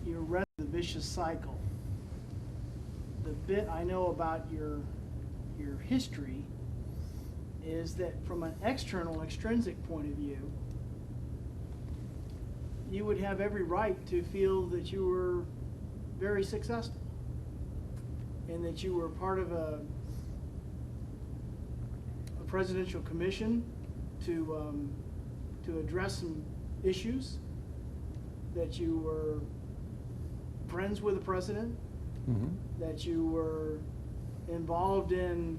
you're running the vicious cycle. The bit I know about your history is that from an external, extrinsic point of view, you would have every right to feel that you were very successful and that you were part of a presidential commission to address some issues, that you were friends with the president, Mm-hmm. that you were involved in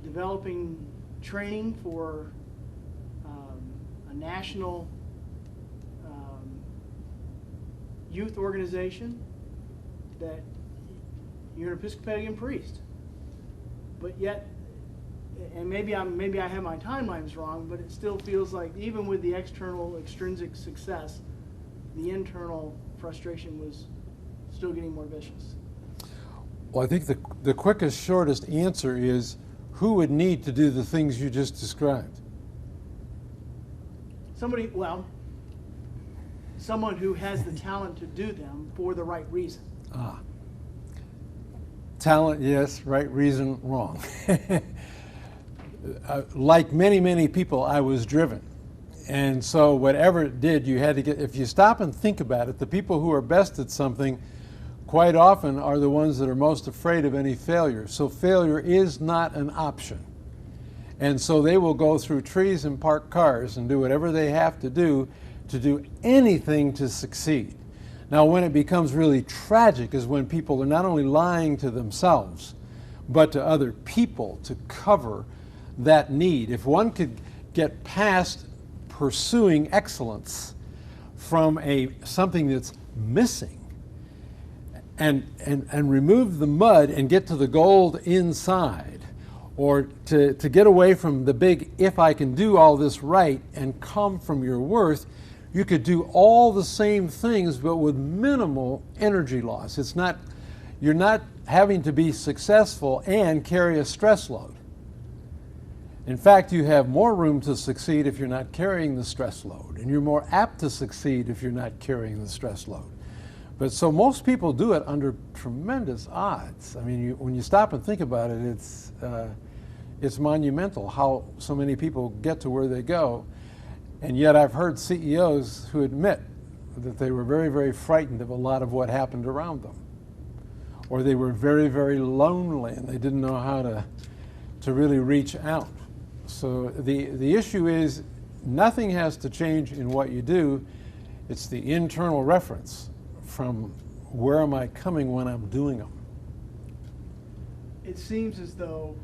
developing training for a national youth organization, that you're an Episcopalian priest. But yet, and maybe I have my timelines wrong, but it still feels like even with the external extrinsic success, the internal frustration was still getting more vicious. Well, I think the quickest, shortest answer is who would need to do the things you just described? Someone who has the talent to do them for the right reason. Talent, yes, right reason, wrong. Like many, many people, I was driven. And so whatever it did, you had to get, if you stop and think about it, the people who are best at something quite often are the ones that are most afraid of any failure. So failure is not an option. And so they will go through trees and park cars and do whatever they have to do anything to succeed. Now, when it becomes really tragic is when people are not only lying to themselves, but to other people to cover that need. If one could get past pursuing excellence from something that's missing and remove the mud and get to the gold inside, or to get away from the big, if I can do all this right, and come from your worth, you could do all the same things but with minimal energy loss. You're not having to be successful and carry a stress load. In fact, you have more room to succeed if you're not carrying the stress load, and you're more apt to succeed if you're not carrying the stress load. But so most people do it under tremendous odds. I mean, when you stop and think about it, it's monumental how so many people get to where they go. And yet I've heard CEOs who admit that they were very, very frightened of a lot of what happened around them. Or they were very, very lonely and they didn't know how to really reach out. So the issue is nothing has to change in what you do. It's the internal reference from where am I coming when I'm doing them. It seems as though